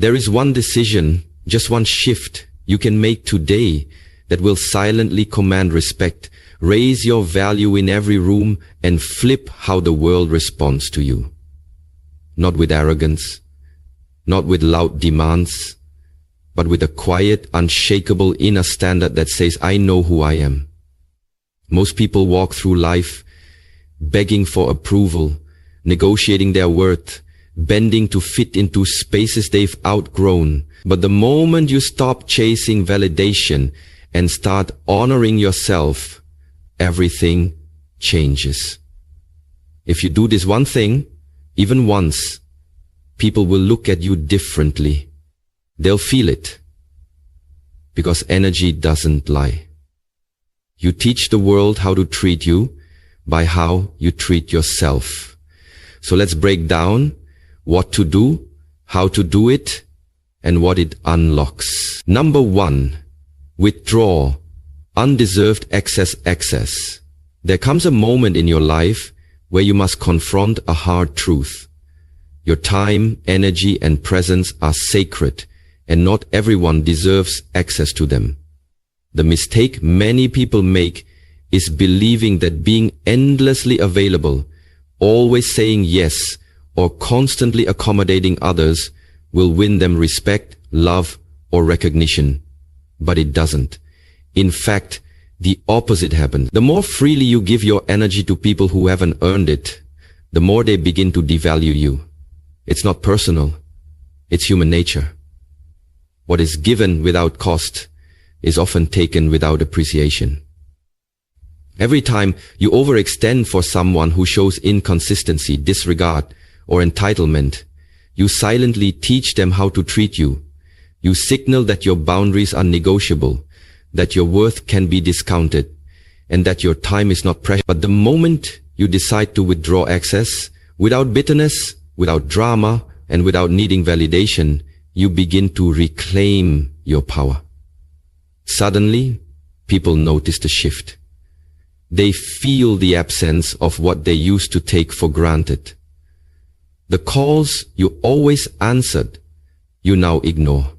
There is one decision, just one shift you can make today that will silently command respect, raise your value in every room, and flip how the world responds to you. Not with arrogance, not with loud demands, but with a quiet, unshakable inner standard that says, I know who I am. Most people walk through life begging for approval, negotiating their worth, bending to fit into spaces they've outgrown. But the moment you stop chasing validation and start honoring yourself, everything changes. If you do this one thing, even once, people will look at you differently. They'll feel it. Because energy doesn't lie. You teach the world how to treat you by how you treat yourself. So let's break down what to do, how to do it, and what it unlocks. Number 1, withdraw undeserved excess. There comes a moment in your life where you must confront a hard truth. Your time, energy, and presence are sacred, and not everyone deserves access to them. The mistake many people make is believing that being endlessly available, always saying yes, or constantly accommodating others will win them respect, love, or recognition. But it doesn't. In fact, the opposite happens. The more freely you give your energy to people who haven't earned it, the more they begin to devalue you. It's not personal. It's human nature. What is given without cost is often taken without appreciation. Every time you overextend for someone who shows inconsistency, disregard, or entitlement, you silently teach them how to treat you. You signal that your boundaries are negotiable, that your worth can be discounted, and that your time is not precious. But the moment you decide to withdraw access, without bitterness, without drama, and without needing validation, you begin to reclaim your power. Suddenly, people notice the shift. They feel the absence of what they used to take for granted. The calls you always answered, you now ignore.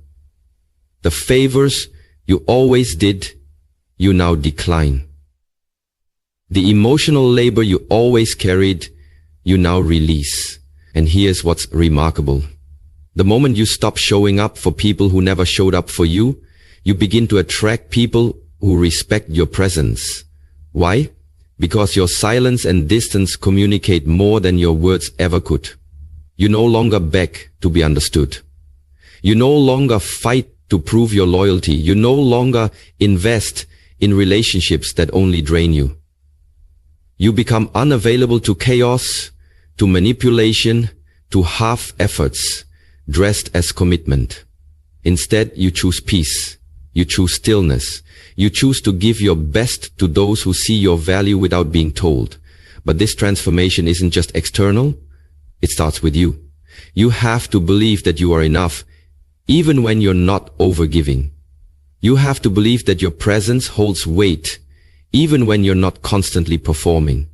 The favors you always did, you now decline. The emotional labor you always carried, you now release. And here's what's remarkable. The moment you stop showing up for people who never showed up for you, you begin to attract people who respect your presence. Why? Because your silence and distance communicate more than your words ever could. You no longer beg to be understood. You no longer fight to prove your loyalty. You no longer invest in relationships that only drain you. You become unavailable to chaos, to manipulation, to half efforts, dressed as commitment. Instead, you choose peace. You choose stillness. You choose to give your best to those who see your value without being told. But this transformation isn't just external. It starts with you. You have to believe that you are enough, even when you're not overgiving. You have to believe that your presence holds weight, even when you're not constantly performing.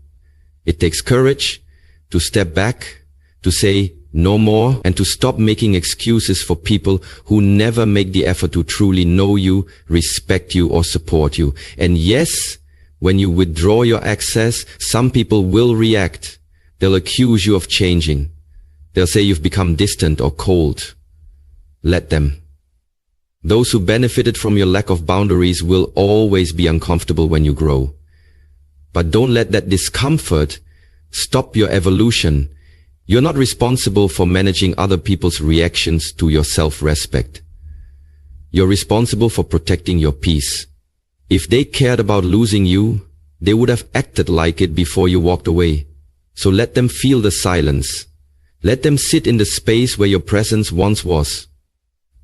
It takes courage to step back, to say no more, and to stop making excuses for people who never make the effort to truly know you, respect you, or support you. And yes, when you withdraw your access, some people will react. They'll accuse you of changing. They'll say you've become distant or cold. Let them. Those who benefited from your lack of boundaries will always be uncomfortable when you grow. But don't let that discomfort stop your evolution. You're not responsible for managing other people's reactions to your self-respect. You're responsible for protecting your peace. If they cared about losing you, they would have acted like it before you walked away. So let them feel the silence. Let them sit in the space where your presence once was.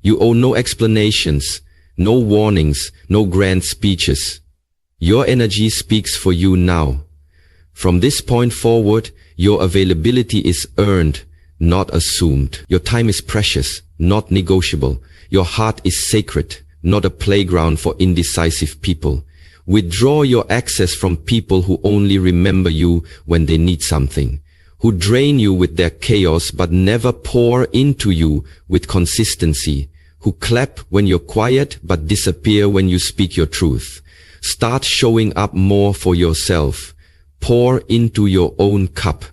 You owe no explanations, no warnings, no grand speeches. Your energy speaks for you now. From this point forward, your availability is earned, not assumed. Your time is precious, not negotiable. Your heart is sacred, not a playground for indecisive people. Withdraw your access from people who only remember you when they need something, who drain you with their chaos but never pour into you with consistency, who clap when you're quiet but disappear when you speak your truth. Start showing up more for yourself. Pour into your own cup.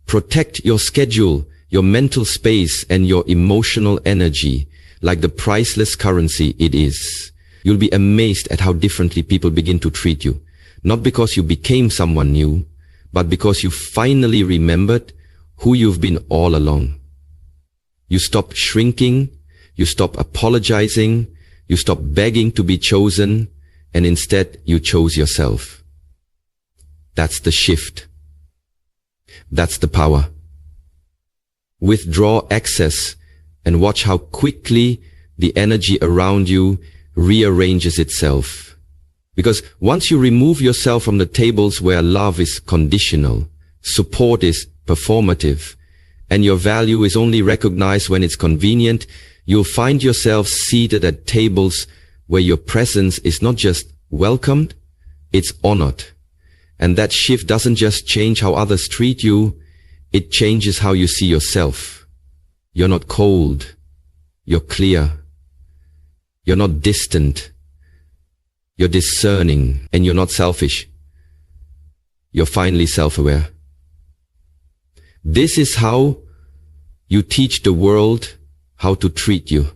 Protect your schedule, your mental space, and your emotional energy like the priceless currency it is. You'll be amazed at how differently people begin to treat you. Not because you became someone new, but because you finally remembered who you've been all along. You stop shrinking, you stop apologizing, you stop begging to be chosen, and instead you chose yourself. That's the shift. That's the power. Withdraw excess and watch how quickly the energy around you rearranges itself. Because once you remove yourself from the tables where love is conditional, support is performative, and your value is only recognized when it's convenient, you'll find yourself seated at tables where your presence is not just welcomed, it's honored. And that shift doesn't just change how others treat you, it changes how you see yourself. You're not cold, you're clear. You're not distant, you're discerning, and you're not selfish. You're finally self-aware. This is how you teach the world how to treat you.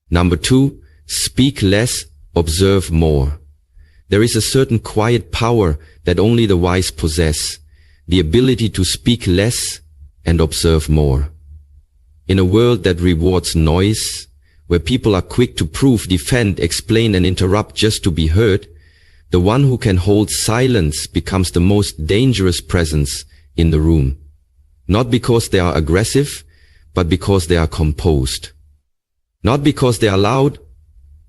Number 2, speak less, observe more. There is a certain quiet power that only the wise possess, the ability to speak less and observe more. In a world that rewards noise, where people are quick to prove, defend, explain, and interrupt just to be heard, the one who can hold silence becomes the most dangerous presence in the room. Not because they are aggressive, but because they are composed. Not because they are loud,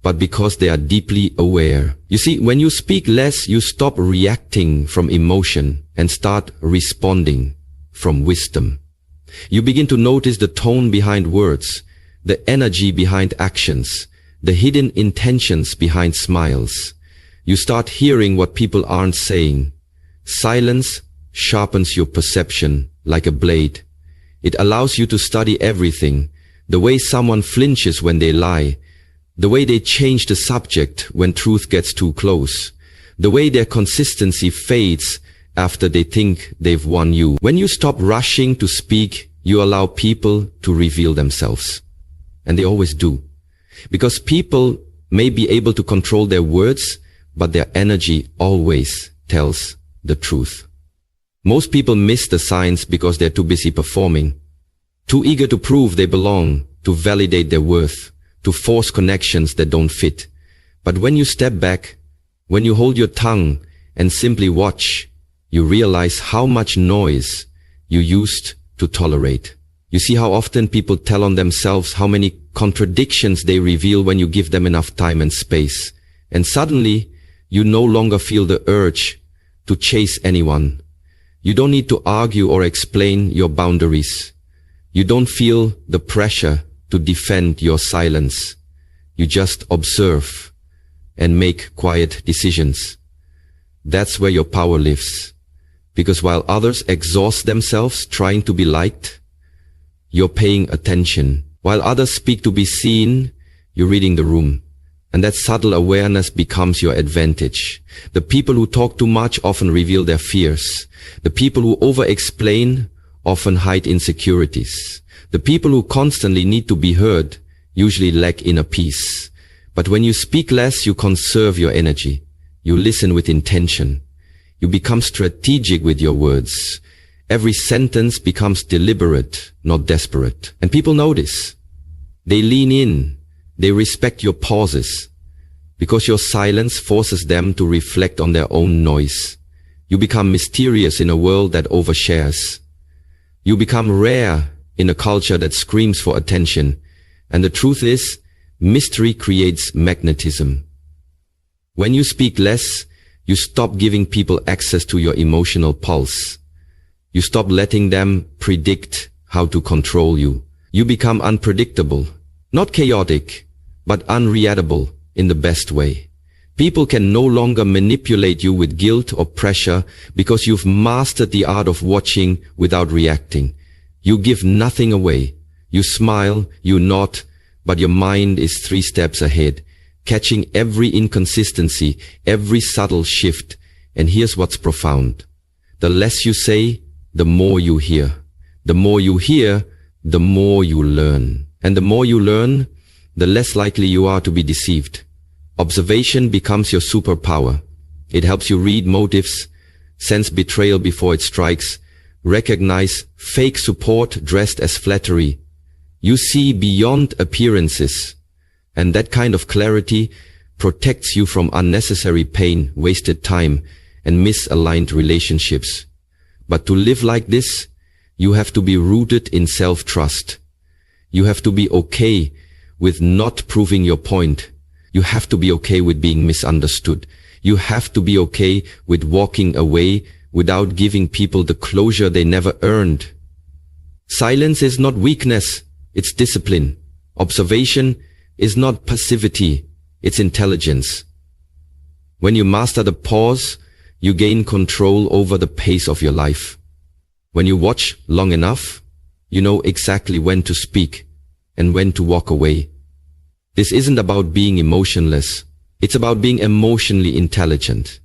but because they are deeply aware. You see, when you speak less, you stop reacting from emotion and start responding from wisdom. You begin to notice the tone behind words, the energy behind actions, the hidden intentions behind smiles. You start hearing what people aren't saying. Silence sharpens your perception like a blade. It allows you to study everything, the way someone flinches when they lie, the way they change the subject when truth gets too close, the way their consistency fades after they think they've won you. When you stop rushing to speak, you allow people to reveal themselves. And they always do. Because people may be able to control their words, but their energy always tells the truth. Most people miss the signs because they're too busy performing, too eager to prove they belong, to validate their worth, to force connections that don't fit. But when you step back, when you hold your tongue and simply watch, you realize how much noise you used to tolerate. You see how often people tell on themselves, how many contradictions they reveal when you give them enough time and space. And suddenly, you no longer feel the urge to chase anyone. You don't need to argue or explain your boundaries. You don't feel the pressure to defend your silence. You just observe and make quiet decisions. That's where your power lives. Because while others exhaust themselves trying to be liked, you're paying attention. While others speak to be seen, you're reading the room. And that subtle awareness becomes your advantage. The people who talk too much often reveal their fears. The people who over-explain often hide insecurities. The people who constantly need to be heard usually lack inner peace. But when you speak less, you conserve your energy. You listen with intention. You become strategic with your words. Every sentence becomes deliberate, not desperate. And people notice. They lean in. They respect your pauses. Because your silence forces them to reflect on their own noise. You become mysterious in a world that overshares. You become rare in a culture that screams for attention. And the truth is, mystery creates magnetism. When you speak less, you stop giving people access to your emotional pulse. You stop letting them predict how to control you. You become unpredictable, not chaotic, but unreadable in the best way. People can no longer manipulate you with guilt or pressure because you've mastered the art of watching without reacting. You give nothing away. You smile, you nod, but your mind is 3 steps ahead, catching every inconsistency, every subtle shift. And here's what's profound. The less you say, the more you hear. The more you hear, the more you learn. And the more you learn, the less likely you are to be deceived. Observation becomes your superpower. It helps you read motives, sense betrayal before it strikes, recognize fake support dressed as flattery. You see beyond appearances, and that kind of clarity protects you from unnecessary pain, wasted time, and misaligned relationships. But to live like this, you have to be rooted in self-trust. You have to be okay with not proving your point. You have to be okay with being misunderstood. You have to be okay with walking away without giving people the closure they never earned. Silence is not weakness, it's discipline. Observation is not passivity, it's intelligence. When you master the pause, you gain control over the pace of your life. When you watch long enough, you know exactly when to speak and when to walk away. This isn't about being emotionless. It's about being emotionally intelligent.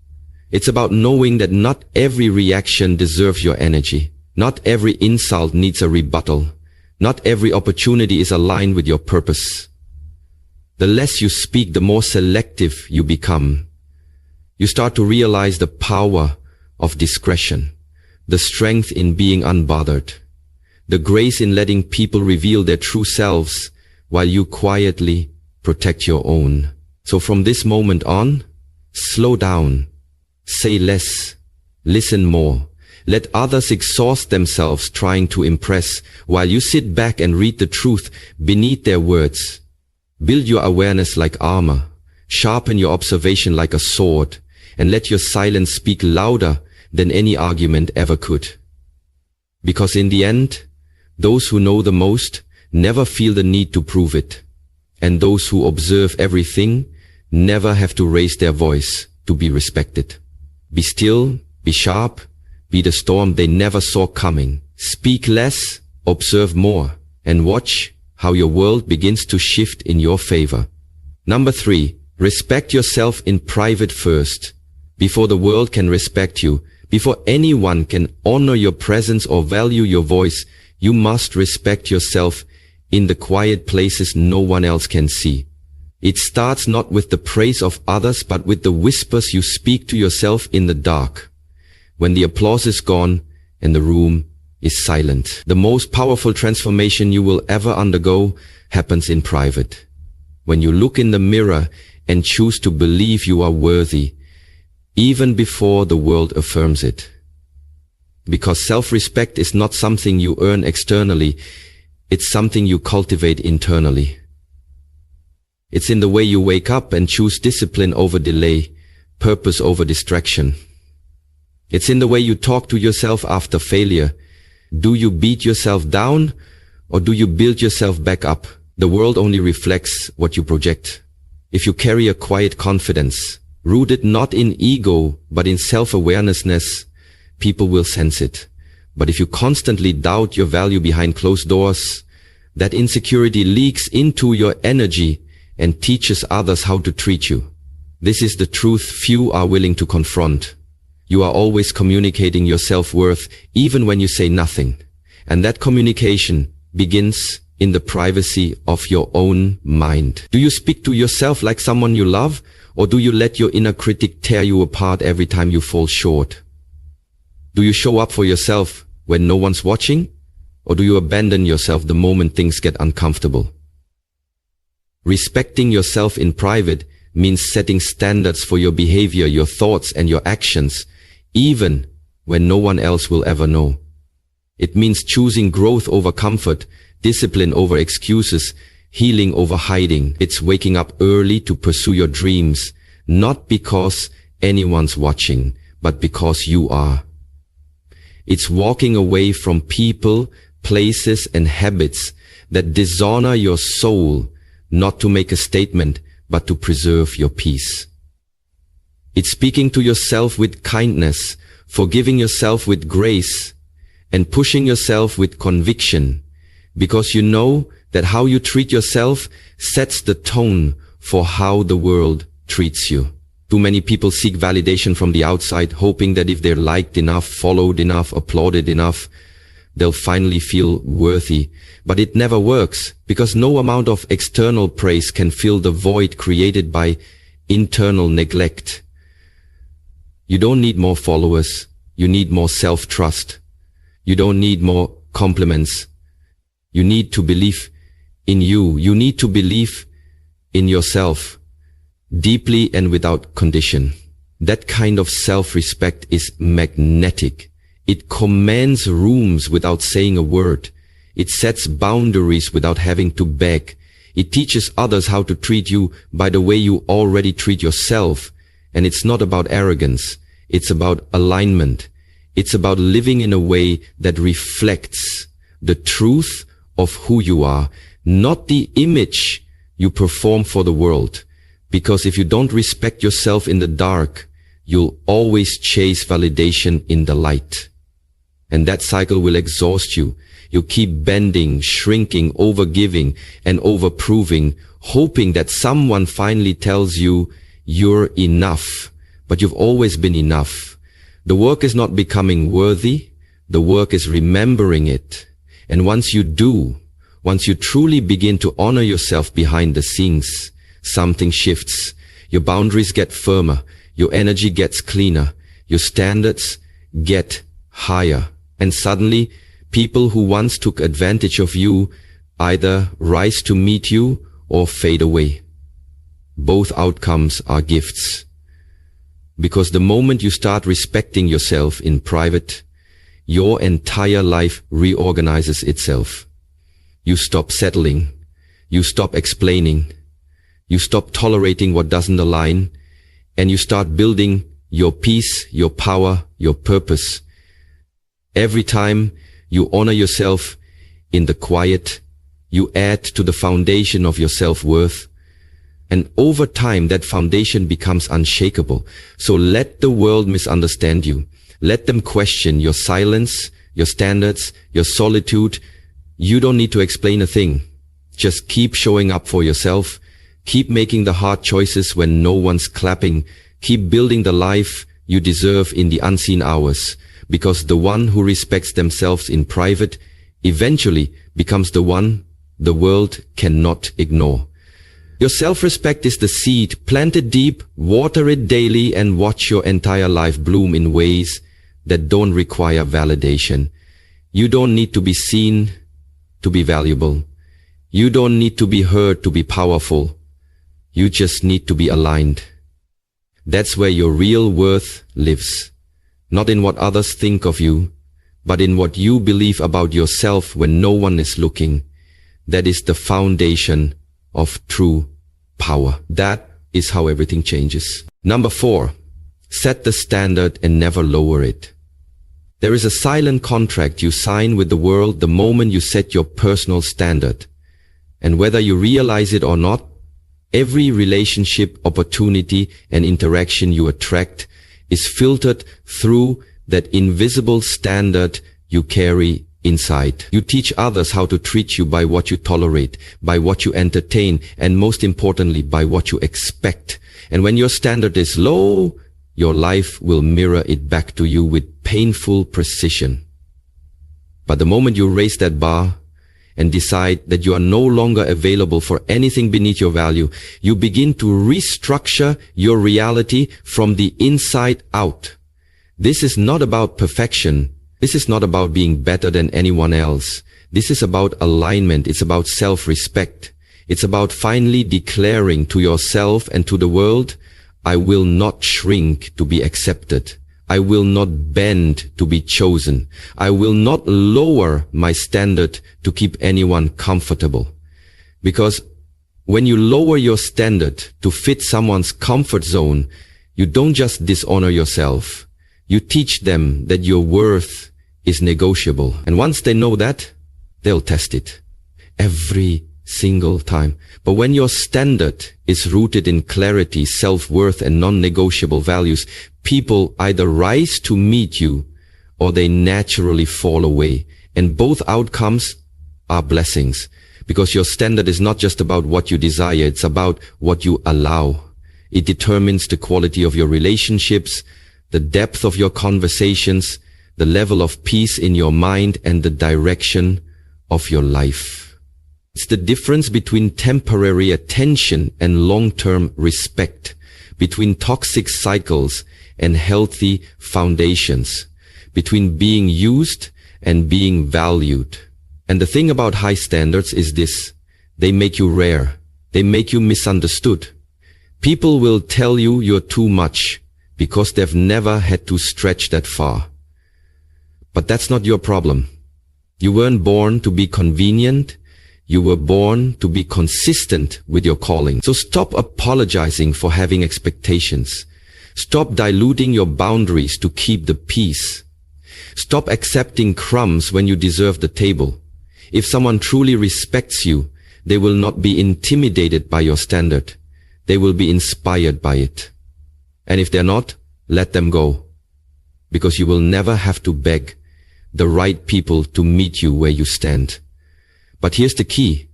It's about knowing that not every reaction deserves your energy. Not every insult needs a rebuttal. Not every opportunity is aligned with your purpose. The less you speak, the more selective you become. You start to realize the power of discretion, the strength in being unbothered, the grace in letting people reveal their true selves while you quietly protect your own. So from this moment on, slow down, say less, listen more. Let others exhaust themselves trying to impress while you sit back and read the truth beneath their words. Build your awareness like armor, sharpen your observation like a sword, and let your silence speak louder than any argument ever could. Because in the end, those who know the most never feel the need to prove it. And those who observe everything never have to raise their voice to be respected. Be still, be sharp, be the storm they never saw coming. Speak less, observe more, and watch how your world begins to shift in your favor. Number 3, respect yourself in private first. Before the world can respect you, before anyone can honor your presence or value your voice, you must respect yourself in the quiet places no one else can see. It starts not with the praise of others, but with the whispers you speak to yourself in the dark. When the applause is gone and the room is silent. The most powerful transformation you will ever undergo happens in private. When you look in the mirror and choose to believe you are worthy, even before the world affirms it. Because self-respect is not something you earn externally, it's something you cultivate internally. It's in the way you wake up and choose discipline over delay, purpose over distraction. It's in the way you talk to yourself after failure. Do you beat yourself down or do you build yourself back up? The world only reflects what you project. If you carry a quiet confidence, rooted not in ego but in self-awareness, people will sense it. But if you constantly doubt your value behind closed doors, that insecurity leaks into your energy and teaches others how to treat you. This is the truth few are willing to confront. You are always communicating your self-worth even when you say nothing. And that communication begins in the privacy of your own mind. Do you speak to yourself like someone you love, or do you let your inner critic tear you apart every time you fall short? Do you show up for yourself when no one's watching, or do you abandon yourself the moment things get uncomfortable? Respecting yourself in private means setting standards for your behavior, your thoughts, and your actions, even when no one else will ever know. It means choosing growth over comfort, discipline over excuses, healing over hiding. It's waking up early to pursue your dreams, not because anyone's watching, but because you are. It's walking away from people, places, and habits that dishonor your soul, not to make a statement, but to preserve your peace. It's speaking to yourself with kindness, forgiving yourself with grace, and pushing yourself with conviction, because you know that how you treat yourself sets the tone for how the world treats you. Too many people seek validation from the outside, hoping that if they're liked enough, followed enough, applauded enough, they'll finally feel worthy. But it never works, because no amount of external praise can fill the void created by internal neglect. You don't need more followers. You need more self-trust. You don't need more compliments. You need to believe in you. You need to believe in yourself, deeply and without condition. That kind of self-respect is magnetic. It commands rooms without saying a word. It sets boundaries without having to beg. It teaches others how to treat you by the way you already treat yourself. And it's not about arrogance. It's about alignment. It's about living in a way that reflects the truth of who you are, not the image you perform for the world. Because if you don't respect yourself in the dark, you'll always chase validation in the light. And that cycle will exhaust you. You keep bending, shrinking, overgiving, and overproving, hoping that someone finally tells you you're enough. But you've always been enough. The work is not becoming worthy. The work is remembering it. And once you do, once you truly begin to honor yourself behind the scenes, something shifts. Your boundaries get firmer. Your energy gets cleaner. Your standards get higher. And suddenly, people who once took advantage of you either rise to meet you or fade away. Both outcomes are gifts. Because the moment you start respecting yourself in private, your entire life reorganizes itself. You stop settling. You stop explaining. You stop tolerating what doesn't align. And you start building your peace, your power, your purpose. Every time you honor yourself in the quiet, you add to the foundation of your self-worth. And over time, that foundation becomes unshakable. So let the world misunderstand you. Let them question your silence, your standards, your solitude. You don't need to explain a thing. Just keep showing up for yourself. Keep making the hard choices when no one's clapping. Keep building the life you deserve in the unseen hours. Because the one who respects themselves in private eventually becomes the one the world cannot ignore. Your self-respect is the seed. Plant it deep, water it daily, and watch your entire life bloom in ways that don't require validation. You don't need to be seen to be valuable. You don't need to be heard to be powerful. You just need to be aligned. That's where your real worth lives. Not in what others think of you, but in what you believe about yourself when no one is looking. That is the foundation of true power. That is how everything changes. Number 4, set the standard and never lower it. There is a silent contract you sign with the world the moment you set your personal standard. And whether you realize it or not, every relationship, opportunity, and interaction you attract is filtered through that invisible standard you carry inside. You teach others how to treat you by what you tolerate, by what you entertain, and most importantly, by what you expect. And when your standard is low, your life will mirror it back to you with painful precision. But the moment you raise that bar and decide that you are no longer available for anything beneath your value, you begin to restructure your reality from the inside out. This is not about perfection. This is not about being better than anyone else. This is about alignment. It's about self-respect. It's about finally declaring to yourself and to the world, I will not shrink to be accepted. I will not bend to be chosen. I will not lower my standard to keep anyone comfortable. Because when you lower your standard to fit someone's comfort zone, you don't just dishonor yourself. You teach them that your worth is negotiable. And once they know that, they'll test it every single time. But when your standard is rooted in clarity, self-worth, and non-negotiable values, people either rise to meet you or they naturally fall away. And both outcomes are blessings, because your standard is not just about what you desire, it's about what you allow. It determines the quality of your relationships, the depth of your conversations, the level of peace in your mind, and the direction of your life. It's the difference between temporary attention and long-term respect, between toxic cycles and healthy foundations, between being used and being valued. And the thing about high standards is this: they make you rare. They make you misunderstood. People will tell you you're too much because they've never had to stretch that far. But that's not your problem. You weren't born to be convenient. You were born to be consistent with your calling. So stop apologizing for having expectations. Stop diluting your boundaries to keep the peace. Stop accepting crumbs when you deserve the table. If someone truly respects you, they will not be intimidated by your standard. They will be inspired by it. And if they're not, let them go. Because you will never have to beg the right people to meet you where you stand. But here's the key.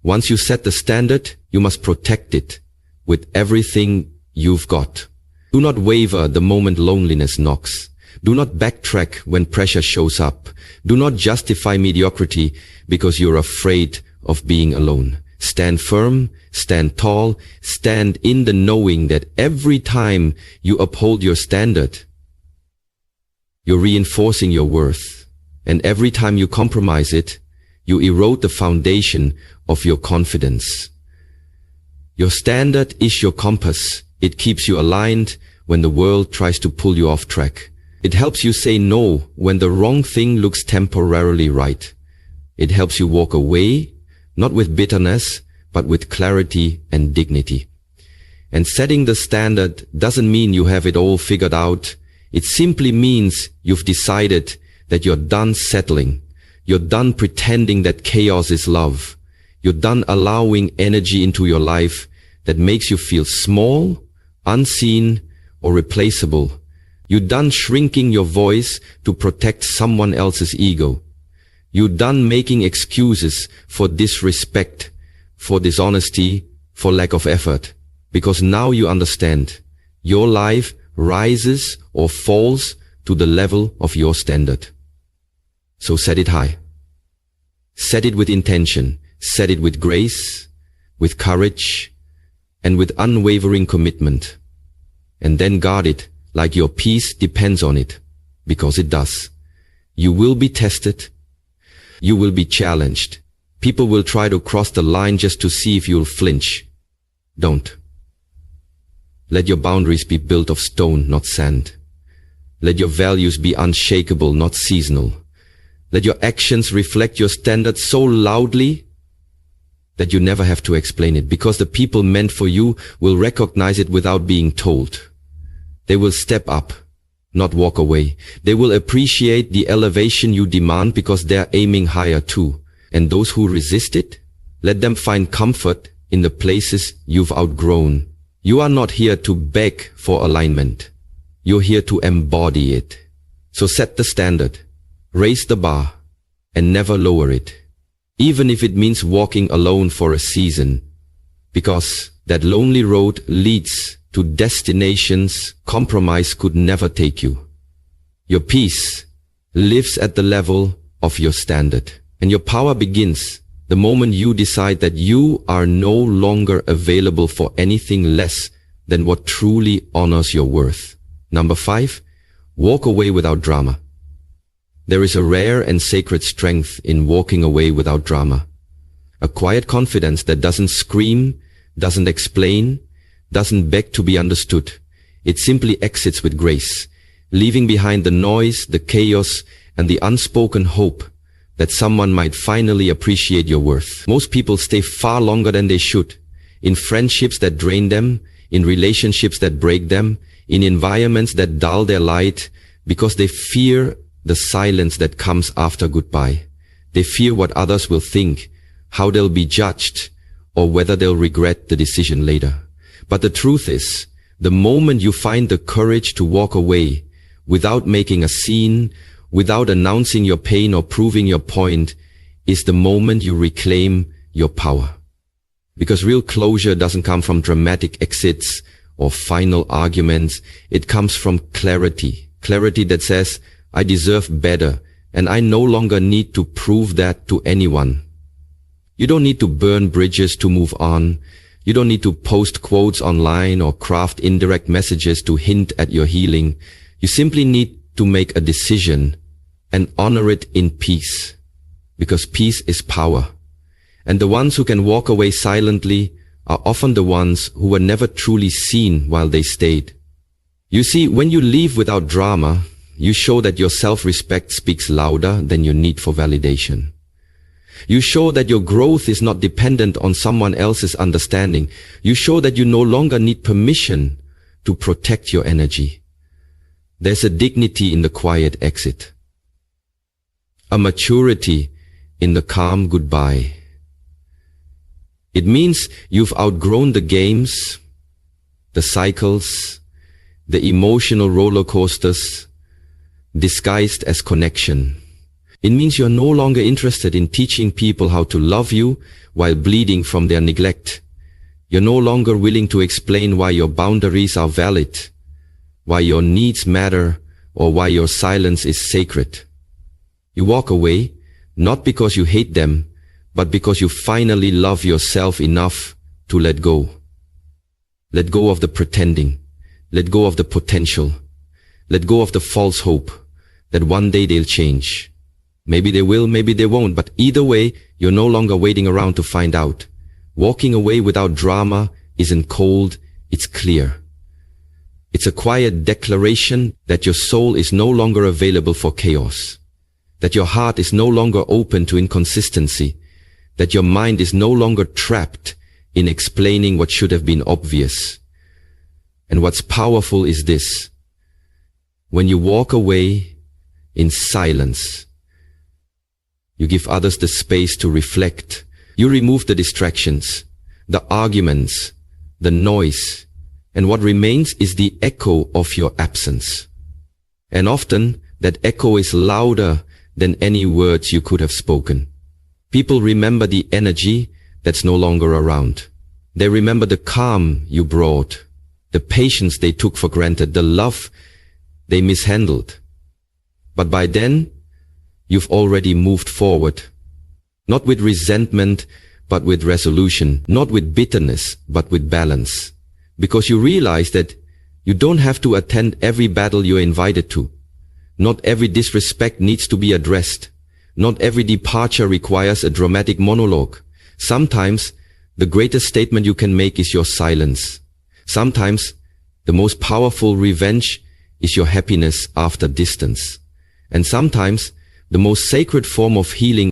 Once you set the standard, you must protect it with everything you've got. Do not waver the moment loneliness knocks. Do not backtrack when pressure shows up. Do not justify mediocrity because you're afraid of being alone. Stand firm, stand tall, stand in the knowing that every time you uphold your standard, you're reinforcing your worth. And every time you compromise it, you erode the foundation of your confidence. Your standard is your compass. It keeps you aligned when the world tries to pull you off track. It helps you say no when the wrong thing looks temporarily right. It helps you walk away, not with bitterness, but with clarity and dignity. And setting the standard doesn't mean you have it all figured out. It simply means you've decided that you're done settling. You're done pretending that chaos is love. You're done allowing energy into your life that makes you feel small, unseen, or replaceable. You're done shrinking your voice to protect someone else's ego. You're done making excuses for disrespect, for dishonesty, for lack of effort. Because now you understand, your life rises or falls to the level of your standard. So set it high. Set it with intention. Set it with grace, with courage, and with unwavering commitment. And then guard it like your peace depends on it, because it does. You will be tested. You will be challenged. People will try to cross the line just to see if you'll flinch. Don't. Let your boundaries be built of stone, not sand. Let your values be unshakable, not seasonal. Let your actions reflect your standards so loudly that you never have to explain it, because the people meant for you will recognize it without being told. They will step up, not walk away. They will appreciate the elevation you demand because they're aiming higher too. And those who resist it, let them find comfort in the places you've outgrown. You are not here to beg for alignment. You're here to embody it. So set the standard, raise the bar, and never lower it. Even if it means walking alone for a season, because that lonely road leads to destinations compromise could never take you. Your peace lives at the level of your standard, and your power begins the moment you decide that you are no longer available for anything less than what truly honors your worth. Number 5, walk away without drama. There is a rare and sacred strength in walking away without drama. A quiet confidence that doesn't scream, doesn't explain, doesn't beg to be understood. It simply exits with grace, leaving behind the noise, the chaos, and the unspoken hope that someone might finally appreciate your worth. Most people stay far longer than they should, in friendships that drain them, in relationships that break them, in environments that dull their light, because they fear the silence that comes after goodbye. They fear what others will think, how they'll be judged, or whether they'll regret the decision later. But the truth is, the moment you find the courage to walk away, without making a scene, without announcing your pain or proving your point, is the moment you reclaim your power. Because real closure doesn't come from dramatic exits or final arguments. It comes from clarity. Clarity that says, I deserve better, and I no longer need to prove that to anyone. You don't need to burn bridges to move on. You don't need to post quotes online or craft indirect messages to hint at your healing. You simply need to make a decision and honor it in peace. Because peace is power. And the ones who can walk away silently are often the ones who were never truly seen while they stayed. You see, when you leave without drama, you show that your self-respect speaks louder than your need for validation. You show that your growth is not dependent on someone else's understanding. You show that you no longer need permission to protect your energy. There's a dignity in the quiet exit. A maturity in the calm goodbye. It means you've outgrown the games, the cycles, the emotional roller coasters, disguised as connection. It means you're no longer interested in teaching people how to love you while bleeding from their neglect. You're no longer willing to explain why your boundaries are valid, why your needs matter, or why your silence is sacred. You walk away, not because you hate them, but because you finally love yourself enough to let go. Let go of the pretending. Let go of the potential. Let go of the false hope that one day they'll change. Maybe they will, maybe they won't, but either way, you're no longer waiting around to find out. Walking away without drama isn't cold, it's clear. It's a quiet declaration that your soul is no longer available for chaos, that your heart is no longer open to inconsistency, that your mind is no longer trapped in explaining what should have been obvious. And what's powerful is this: when you walk away in silence, you give others the space to reflect. You remove the distractions, the arguments, the noise, and what remains is the echo of your absence. And often, that echo is louder than any words you could have spoken. People remember the energy that's no longer around. They remember the calm you brought, the patience they took for granted, the love they mishandled. But by then, you've already moved forward, not with resentment, but with resolution, not with bitterness, but with balance. Because you realize that you don't have to attend every battle you're invited to. Not every disrespect needs to be addressed. Not every departure requires a dramatic monologue. Sometimes, the greatest statement you can make is your silence. Sometimes, the most powerful revenge is your happiness after distance. And sometimes, the most sacred form of healing